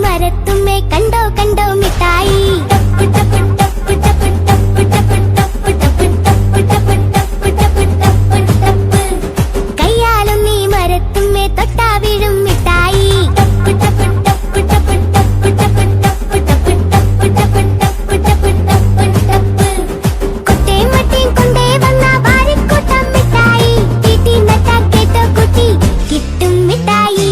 മരത്തുമ്മേ കണ്ടോ കണ്ടോ മിഠായി. കയ്യാലും നീ മരത്തുമ്മേ തൊട്ടാ വീഴും മിഠായി. കുട്ടേം മട്ടേം കൊണ്ടേ വന്ന വാരിക്കൂട്ടം മിഠായി. വീട്ടിൽ നട്ടാ കേട്ടോ കുട്ടി കിട്ടും മിഠായി.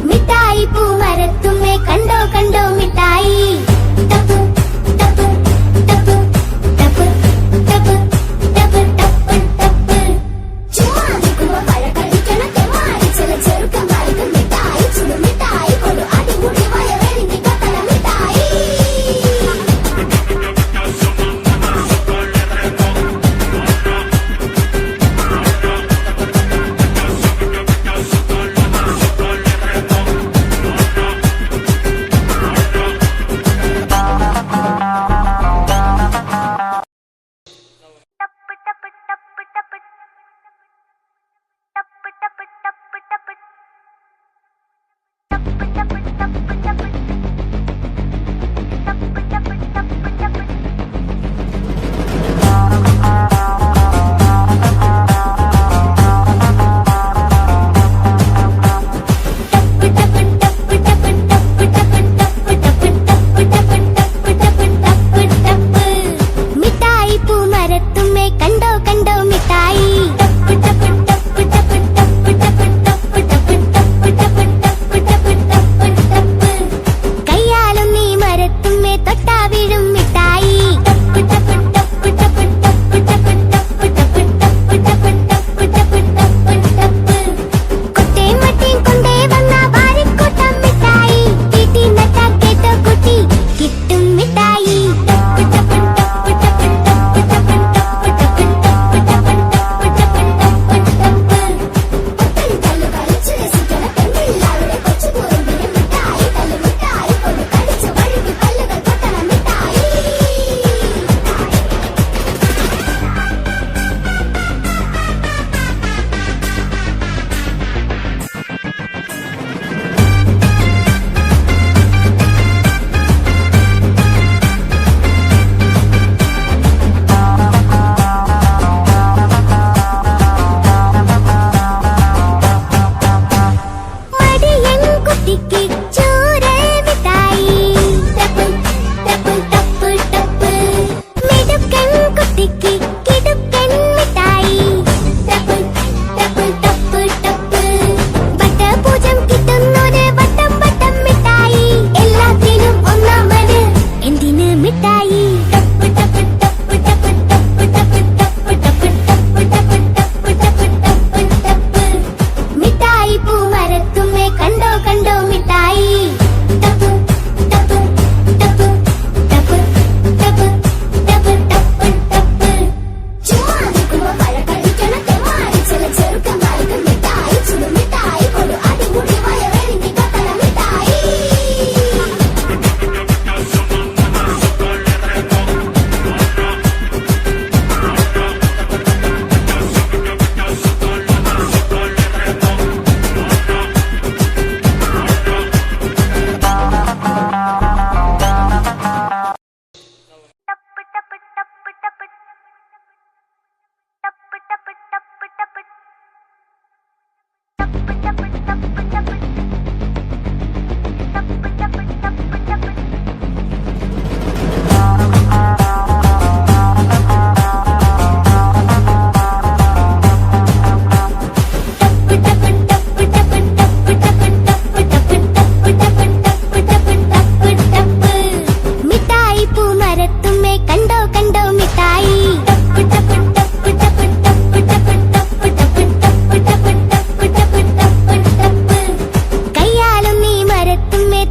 മിഠായി പൂമരത്തുമ്മേ കണ്ടോ കണ്ടോ മിഠായി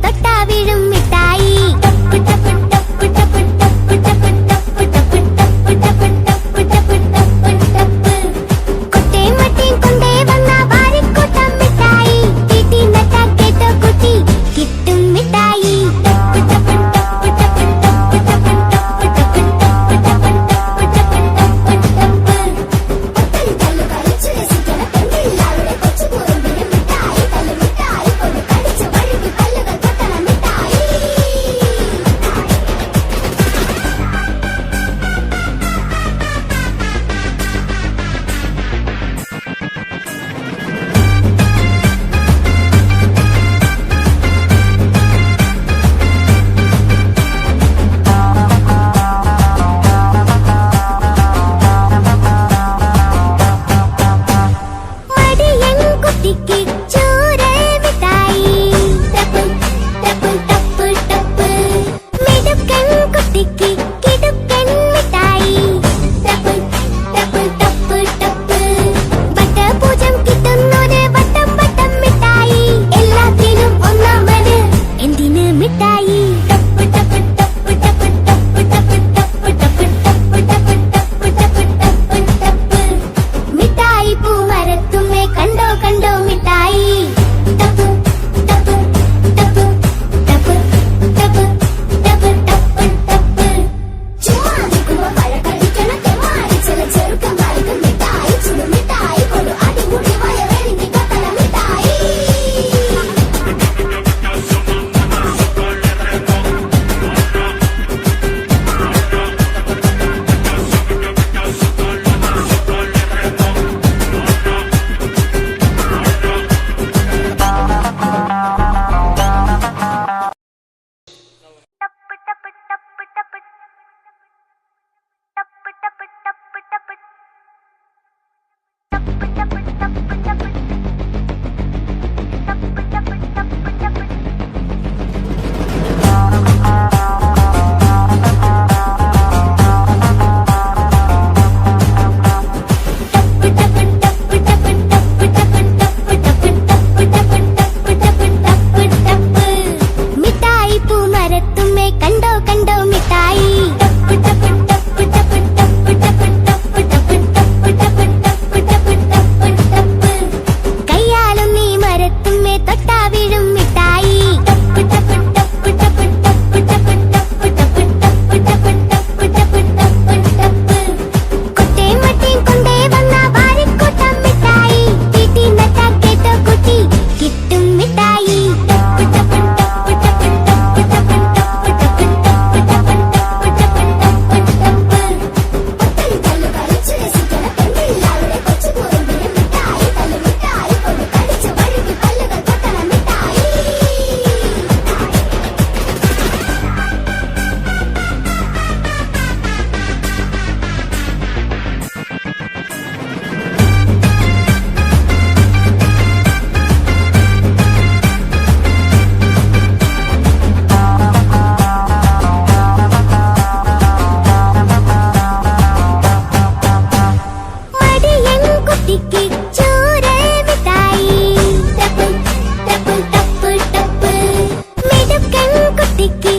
തൊട്ടാ വീഴും മിഠായി ടപ്പ് ടപ്പ് ടപ്പ് ടപ്പ് ടപ്പ് ടപ്പ് ടപ്പ് ടപ്പ് ടപ്പ് ടപ്പ് ടപ്പ് ടപ്പ് ടപ്പ് കൊട്ടേം മട്ടേം കൊണ്ടേ വന്ന വാരിക്കൂട്ടം മിഠായി തീറ്റി നട്ട കേട്ടോ കുട്ടി കിട്ടും മിഠായി ടപ്പ് ടപ്പ് ടപ്പ് ടപ്പ് ടപ്പ് ടപ്പ് ടപ്പ് ടപ്പ് ടപ്പ് ടപ്പ് ടപ്പ് ടപ്പ് ഒത്തരി തല്ലു കളിച്ചു രസിക്കണ പെണ്ണില്ലാവരുടെ കൊച്ചു കുറുമ്പിന് മിഠായി തല്ലു മിഠായി കൊണ്ട് കടിച്ചു വഴുകി പല്ലുകൾ പൊട്ടണ മിഠായി മടിയൻ കുട്ടിക്ക് ചോറ് മിഠായി ടപ്പ് ടപ്പ് ടപ്പ് ടപ്പ് മിടുക്കൻ കുട്ടിക്ക് കിടുക്കൻ മിഠായി ടപ്പ് ടപ്പ് ടപ്പ് ടപ്പ് വട്ടപൂജം കിട്ടുന്നൊരു വട്ടം വട്ടം മിഠായി എല്ലാത്തിനും ഒന്നാമത് എന്തിന് മിഠായി ടപ്പ് ടപ്പ് ടപ്പ് ടപ്പ് ടപ്പ് ടപ്പ് ടപ്പ് ടപ്പ് ടപ്പ് ടപ്പ് ടപ്പ് ടപ്പ് ടപ്പ് മിഠായി പൂമരത്തുമ്മേ കണ്ടോ കണ്ടോ മിഠായി ടപ്പ് ടപ്പ് ടപ്പ് ടപ്പ് ടപ്പ് ടപ്പ് ടപ്പ് ടപ്പ് ചുമ്മാ നിൽക്കുമ്പോ പഴ കഴിക്കണ തെമ്മാടി ചില ചെറുക്കന്മാർക്ക് മിഠായി ചുടു മിഠായി കൊടു അടിമുടി വയറെഴുതി കൊത്തണ മിഠായി ടപ്പ് ടപ്പ് ടപ്പ് ടപ്പ് ടപ്പ് ടപ്പ് ടപ്പ് ടപ്പ് ടപ്പ് ടപ്പ് ടപ്പ് ടപ്പ് ടപ്പ് ടപ്പ് ടപ്പ് ടപ്പ് മിഠായി പൂമരത്തുമ്മേ കണ്ടോ കണ്ടോ മിഠായി ടപ്പ് ടപ്പ് ടപ്പ് ടപ്പ് ടപ്പ് ടപ്പ് ടപ്പ് ടപ്പ് ടപ്പ് ടപ്പ് ടപ്പ് ടപ്പ് ടപ്പ് കയ്യാലും നീ മരത്തുമ്മേ തൊട്ടാ വീഴും മിഠായി ടപ്പ് ടപ്പ് ടപ്പ് ടപ്പ് ടപ്പ് ടപ്പ് ടപ്പ് ടപ്പ് ടപ്പ് ടപ്പ് ടപ്പ് ടപ്പ് ടപ്പ് കൊട്ടേം മട്ടേം കൊണ്ടേ വന്ന വാരിക്കൂട്ടം മിഠായി തീറ്റി നട്ട കേട്ടോ കുട്ടി കിട്ടും മിഠായി ടപ്പ് ടപ്പ് ടപ്പ് ടപ്പ് ടപ്പ് ടപ്പ് ടപ്പ് ടപ്പ് ടപ്പ് ടപ്പ് ടപ്പ് ഒത്തരി തല്ലു കളിച്ചു രസിക്കണ പെണ്ണില്ലാവരുടെ കൊച്ചു കുറുമ്പിന് മിഠായി തല്ലു മിഠായി കൊണ്ട് കടിച്ചു വഴുകി പല്ലുകൾ പൊട്ടണ മിഠായി മടിയൻ കുട്ടിക്ക് ചോറ് മിഠായി ടപ്പ് ടപ്പ് ടപ്പ് ടപ്പ് മിടുക്കൻ കുട്ടിക്ക്